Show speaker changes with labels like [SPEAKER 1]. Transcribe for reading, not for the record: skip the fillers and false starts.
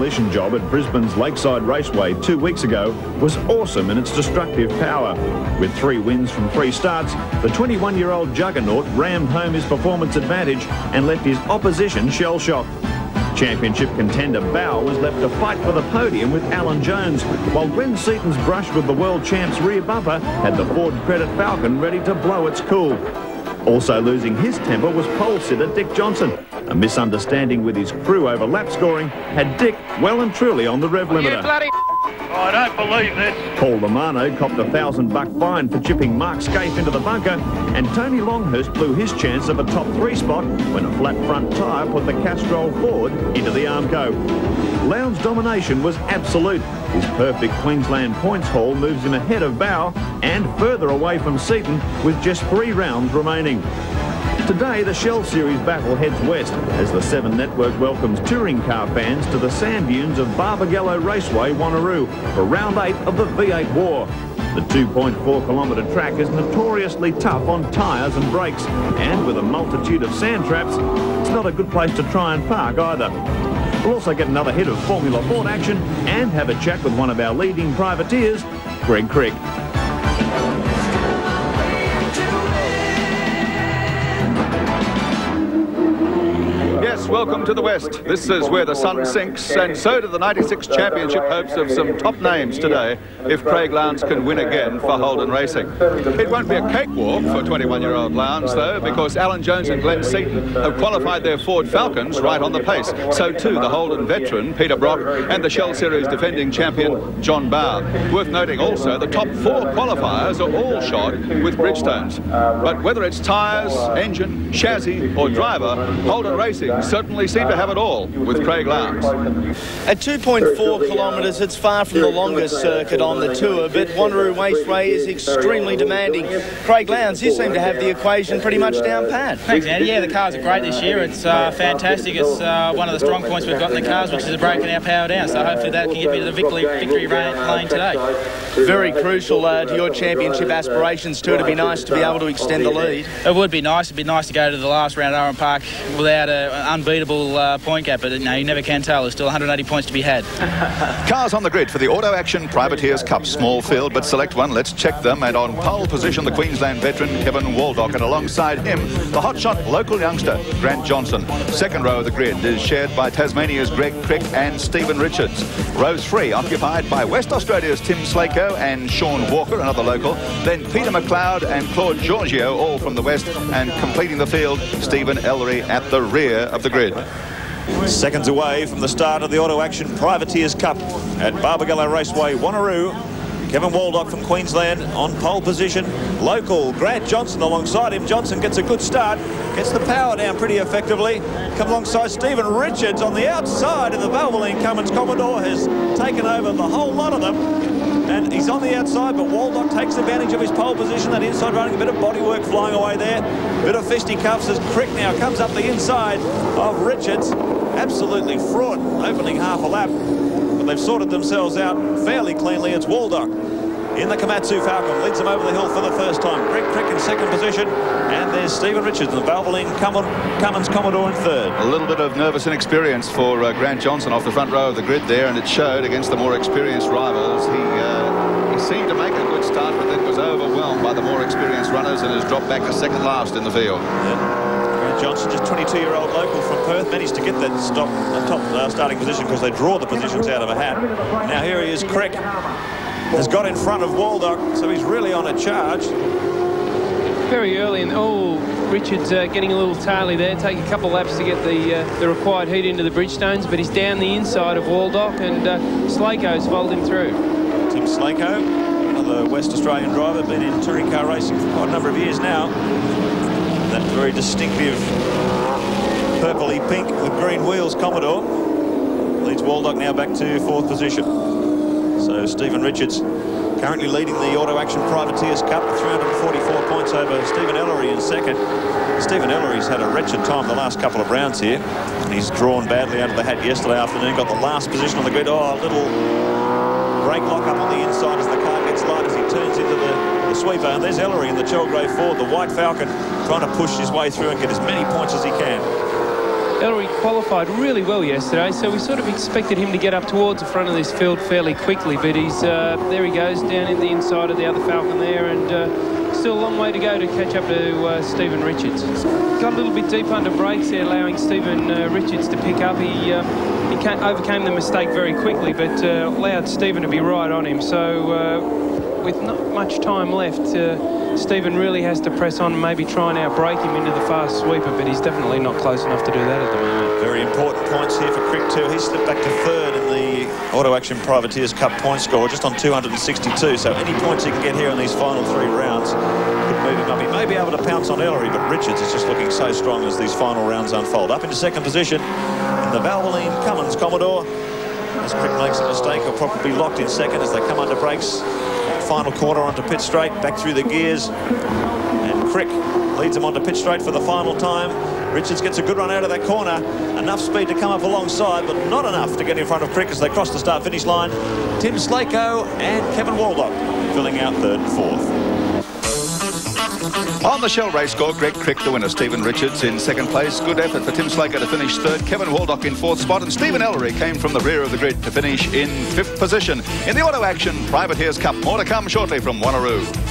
[SPEAKER 1] demolition job at Brisbane's Lakeside Raceway 2 weeks ago was awesome in its destructive power. With 3 wins from 3 starts, the 21-year-old juggernaut rammed home his performance advantage and left his opposition shell-shocked. Championship contender Bow was left to fight for the podium with Alan Jones, while Glenn Seaton's brush with the world champ's rear bumper had the Ford Credit Falcon ready to blow its cool. Also losing his temper was pole sitter Dick Johnson. A misunderstanding with his crew over lap scoring had Dick well and truly on the rev limiter.
[SPEAKER 2] I don't believe this.
[SPEAKER 1] Paul Romano copped a $1,000 fine for chipping Mark Scaife into the bunker, and Tony Longhurst blew his chance of a top 3 spot when a flat front tyre put the Castrol Ford into the Armco. Lowndes' domination was absolute. His perfect Queensland points haul moves him ahead of Bow and further away from Seaton with just 3 rounds remaining. Today, the Shell Series battle heads west as the 7 Network welcomes touring car fans to the sand dunes of Barbagallo Raceway, Wanneroo, for round 8 of the V8 War. The 2.4-kilometre track is notoriously tough on tyres and brakes, and with a multitude of sand traps, it's not a good place to try and park either. We'll also get another hit of Formula Ford action and have a chat with one of our leading privateers, Greg Crick.
[SPEAKER 3] Welcome to the West. This is where the sun sinks, and so do the 96 championship hopes of some top names today if Craig Lowndes can win again for Holden Racing. It won't be a cakewalk for 21-year-old Lowndes, though, because Alan Jones and Glenn Seaton have qualified their Ford Falcons right on the pace. So too the Holden veteran, Peter Brock, and the Shell Series defending champion, John Bow. Worth noting also, the top 4 qualifiers are all shod with Bridgestones. But whether it's tyres, engine, chassis or driver, Holden Racing certainly seem to have it all with Craig Lowndes.
[SPEAKER 4] At 2.4 kilometres, it's far from the longest circuit on the tour, but Wannerro Raceway is extremely demanding. Craig Lowndes, you seem to have the equation pretty much down pat.
[SPEAKER 5] Thanks, Andy. Yeah, the cars are great this year. It's fantastic. It's one of the strong points we've got in the cars, which is breaking our power down. So hopefully that can get me to the victory lane today.
[SPEAKER 4] Very crucial to your championship aspirations too. It'd be nice to be able to extend the lead.
[SPEAKER 5] It would be nice. It'd be nice to go to the last round at Oran Park without an unbeatable point gap, but no, you never can tell. There's still 180 points to be had.
[SPEAKER 3] Cars on the grid for the Auto Action Privateers Cup. Small field, but select one. Let's check them. And on pole position, the Queensland veteran Kevin Waldock, and alongside him, the hotshot local youngster Grant Johnson. Second row of the grid is shared by Tasmania's Greg Crick and Stephen Richards. Row 3 occupied by West Australia's Tim Slako and Sean Walker, another local. Then Peter McLeod and Claude Giorgio, all from the west, and completing the field, Stephen Ellery at the rear of the grid.
[SPEAKER 6] Seconds away from the start of the Auto Action Privateers Cup at Barbagallo Raceway, Wanneroo. Kevin Waldock from Queensland on pole position. Local Grant Johnson alongside him. Johnson gets a good start, gets the power down pretty effectively. Come alongside Stephen Richards on the outside of the Valvoline Cummins Commodore, has taken over the whole lot of them. And he's on the outside, but Waldock takes advantage of his pole position. That inside running, a bit of bodywork flying away there. Bit of fisticuffs as Crick now comes up the inside of Richards. Absolutely fraught opening half a lap. But they've sorted themselves out fairly cleanly. It's Waldock in the Komatsu Falcon. Leads them over the hill for the first time. Greg Crick in second position. And there's Stephen Richards, the Valvoline Cummins Commodore in third.
[SPEAKER 3] A little bit of nervous inexperience for Grant Johnson off the front row of the grid there, and it showed against the more experienced rivals. He seemed to make a good start, but then was overwhelmed by the more experienced runners and has dropped back to second last in the field.
[SPEAKER 6] Yeah. Grant Johnson, just 22-year-old local from Perth, managed to get that top starting position because they draw the positions out of a hat. Now here he is, Crick has got in front of Waldock, so he's really on a charge.
[SPEAKER 7] Very early, and Richards getting a little taily there. Take a couple of laps to get the required heat into the Bridgestones, but he's down the inside of Waldock, and Slako's followed him through.
[SPEAKER 6] Tim Slako, another West Australian driver, been in touring car racing for quite a number of years now. That very distinctive purpley pink with green wheels Commodore leads Waldock now back to fourth position. So Stephen Richards currently leading the Auto Action Privateers Cup with 344 points over Stephen Ellery in second. Stephen Ellery's had a wretched time the last couple of rounds here. He's drawn badly out of the hat yesterday afternoon, got the last position on the grid. Oh, a little brake lock up on the inside as the car gets light as he turns into the sweeper. And there's Ellery in the Chelgrave Ford, the white Falcon, trying to push his way through and get as many points as he can.
[SPEAKER 7] Ellery qualified really well yesterday, so we sort of expected him to get up towards the front of this field fairly quickly, but he's there he goes down in the inside of the other Falcon there, and still a long way to go to catch up to Stephen Richards. Got a little bit deep under brakes there, allowing Stephen Richards to pick up. He overcame the mistake very quickly, but allowed Stephen to be right on him. So with not much time left, Stephen really has to press on and maybe try and outbrake him into the fast sweeper, but he's definitely not close enough to do that at the moment.
[SPEAKER 6] Very important points here for Crick too. He slipped back to third in the Auto Action Privateers Cup point score, just on 262. So any points he can get here in these final 3 rounds could move him up. He may be able to pounce on Ellery, but Richards is just looking so strong as these final rounds unfold. Up into second position in the Valvoline Cummins Commodore. As Crick makes a mistake, he'll probably be locked in second as they come under brakes. Final corner onto pit straight, back through the gears, and Crick leads him onto pit straight for the final time. Richards gets a good run out of that corner, enough speed to come up alongside, but not enough to get in front of Crick as they cross the start-finish line. Tim Slako and Kevin Waldock filling out third and fourth.
[SPEAKER 3] On the Shell race score, Greg Crick the winner, Stephen Richards in second place. Good effort for Tim Slaker to finish third, Kevin Waldock in fourth spot, and Stephen Ellery came from the rear of the grid to finish in fifth position in the Auto Action Privateers Cup. More to come shortly from Wanneroo.